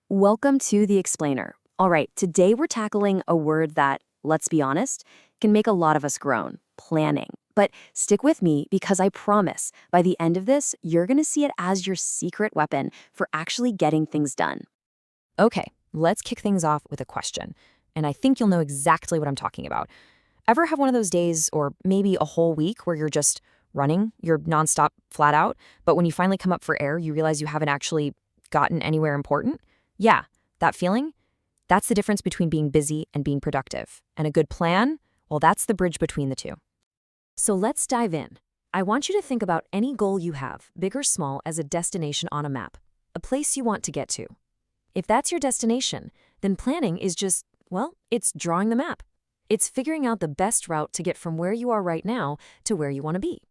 Welcome to The Explainer. All right, today we're tackling a word that, let's be honest, can make a lot of us groan: planning. But stick with me because I promise by the end of this, you're going to see it as your secret weapon for actually getting things done. Okay, let's kick things off with a question. And I think you'll know exactly what I'm talking about. Ever have one of those days, or maybe a whole week, where you're just running, you're nonstop, flat out, but when you finally come up for air, you realize you haven't actually gotten anywhere important? Yeah, that feeling? That's the difference between being busy and being productive. And a good plan? Well, that's the bridge between the two. So let's dive in. I want you to think about any goal you have, big or small, as a destination on a map, a place you want to get to. If that's your destination, then planning is just, well, it's drawing the map. It's figuring out the best route to get from where you are right now to where you want to be.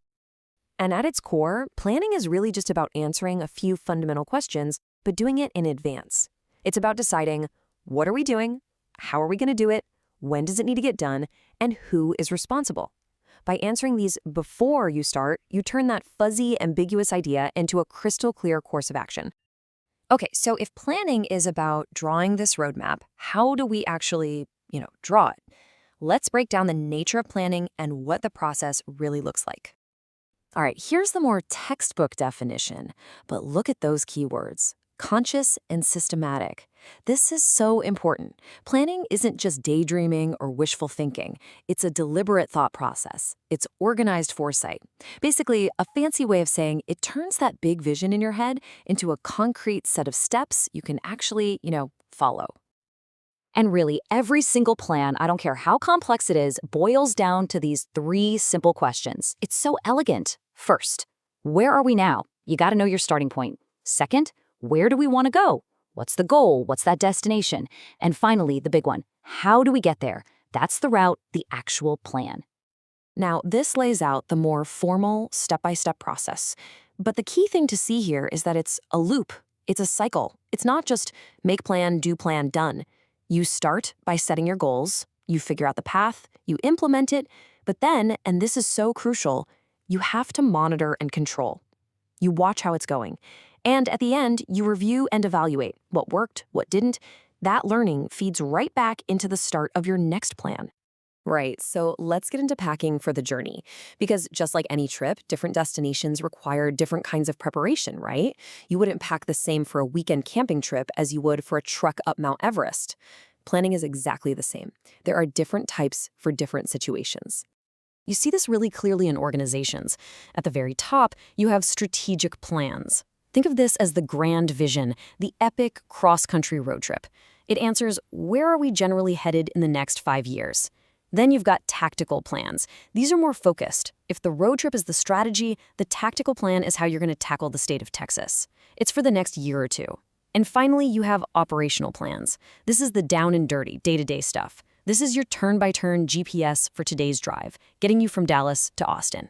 And at its core, planning is really just about answering a few fundamental questions, but doing it in advance. It's about deciding, what are we doing? How are we going to do it? When does it need to get done? And who is responsible? By answering these before you start, you turn that fuzzy, ambiguous idea into a crystal clear course of action. Okay, so if planning is about drawing this roadmap, how do we actually, draw it? Let's break down the nature of planning and what the process really looks like. All right, here's the more textbook definition, but look at those keywords: conscious and systematic. This is so important. Planning isn't just daydreaming or wishful thinking. It's a deliberate thought process. It's organized foresight. Basically, a fancy way of saying it turns that big vision in your head into a concrete set of steps you can actually, follow. And really, every single plan, I don't care how complex it is, boils down to these three simple questions. It's so elegant. First, where are we now? You got to know your starting point. Second, where do we want to go? What's the goal? What's that destination? And finally, the big one, how do we get there? That's the route, the actual plan. Now, this lays out the more formal, step-by-step process. But the key thing to see here is that it's a loop. It's a cycle. It's not just make plan, do plan, done. You start by setting your goals, you figure out the path, you implement it, but then, and this is so crucial, you have to monitor and control. You watch how it's going. And at the end, you review and evaluate what worked, what didn't. That learning feeds right back into the start of your next plan. Right, so let's get into packing for the journey. Because just like any trip, different destinations require different kinds of preparation, right? You wouldn't pack the same for a weekend camping trip as you would for a trek up Mount Everest. Planning is exactly the same. There are different types for different situations. You see this really clearly in organizations. At the very top, you have strategic plans. Think of this as the grand vision, the epic cross-country road trip. It answers, where are we generally headed in the next 5 years? Then you've got tactical plans. These are more focused. If the road trip is the strategy, the tactical plan is how you're going to tackle the state of Texas. It's for the next year or two. And finally, you have operational plans. This is the down and dirty, day-to-day stuff. This is your turn-by-turn GPS for today's drive, getting you from Dallas to Austin.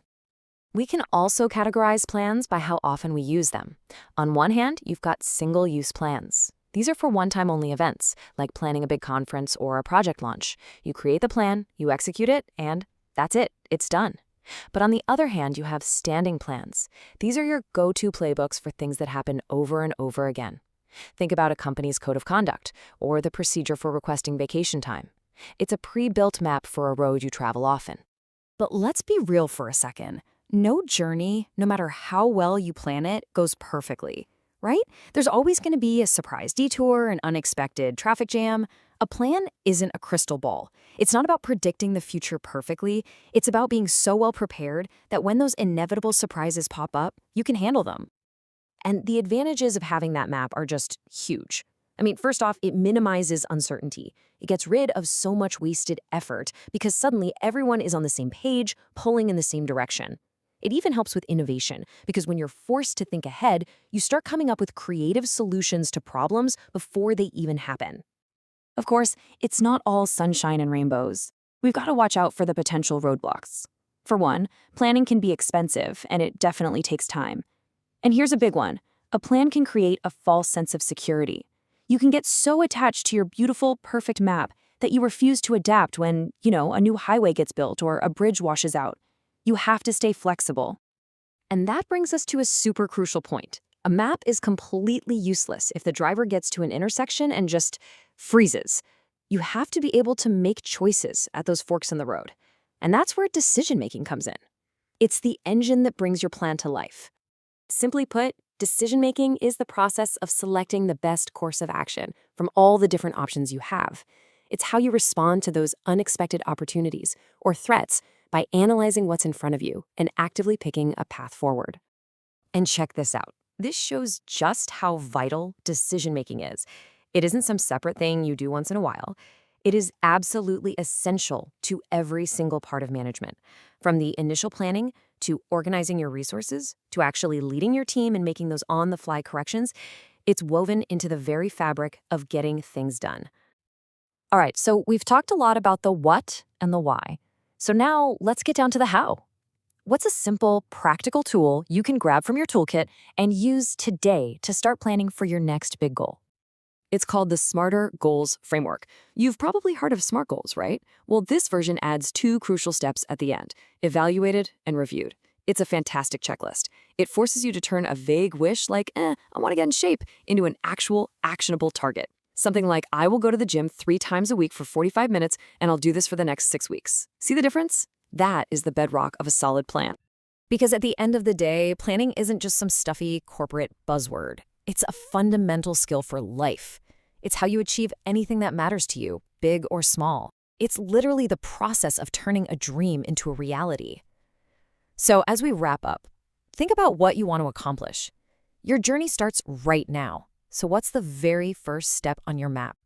We can also categorize plans by how often we use them. On one hand, you've got single-use plans. These are for one-time only events, like planning a big conference or a project launch. You create the plan, you execute it, and that's it. It's done. But on the other hand, you have standing plans. These are your go-to playbooks for things that happen over and over again. Think about a company's code of conduct or the procedure for requesting vacation time. It's a pre-built map for a road you travel often. But let's be real for a second. No journey, no matter how well you plan it, goes perfectly. Right? There's always going to be a surprise detour, an unexpected traffic jam. A plan isn't a crystal ball. It's not about predicting the future perfectly. It's about being so well prepared that when those inevitable surprises pop up, you can handle them. And the advantages of having that map are just huge. I mean, first off, it minimizes uncertainty. It gets rid of so much wasted effort because suddenly everyone is on the same page, pulling in the same direction. It even helps with innovation, because when you're forced to think ahead, you start coming up with creative solutions to problems before they even happen. Of course, it's not all sunshine and rainbows. We've got to watch out for the potential roadblocks. For one, planning can be expensive, and it definitely takes time. And here's a big one. A plan can create a false sense of security. You can get so attached to your beautiful, perfect map that you refuse to adapt when, a new highway gets built or a bridge washes out. You have to stay flexible. And that brings us to a super crucial point: A map is completely useless if the driver gets to an intersection and just freezes. You have to be able to make choices at those forks in the road. And that's where decision-making comes in. It's the engine that brings your plan to life. Simply put, decision-making is the process of selecting the best course of action from all the different options you have. It's how you respond to those unexpected opportunities or threats by analyzing what's in front of you and actively picking a path forward. And check this out. This shows just how vital decision-making is. It isn't some separate thing you do once in a while. It is absolutely essential to every single part of management, from the initial planning to organizing your resources to actually leading your team and making those on-the-fly corrections. It's woven into the very fabric of getting things done. All right, so we've talked a lot about the what and the why. So now let's get down to the how. What's a simple, practical tool you can grab from your toolkit and use today to start planning for your next big goal? It's called the Smarter Goals Framework. You've probably heard of SMART goals, right? Well, this version adds 2 crucial steps at the end: evaluated and reviewed. It's a fantastic checklist. It forces you to turn a vague wish like, I want to get in shape, into an actual, actionable target. Something like, I will go to the gym 3 times a week for 45 minutes, and I'll do this for the next 6 weeks. See the difference? That is the bedrock of a solid plan. Because at the end of the day, planning isn't just some stuffy corporate buzzword. It's a fundamental skill for life. It's how you achieve anything that matters to you, big or small. It's literally the process of turning a dream into a reality. So as we wrap up, think about what you want to accomplish. Your journey starts right now. So what's the very first step on your map?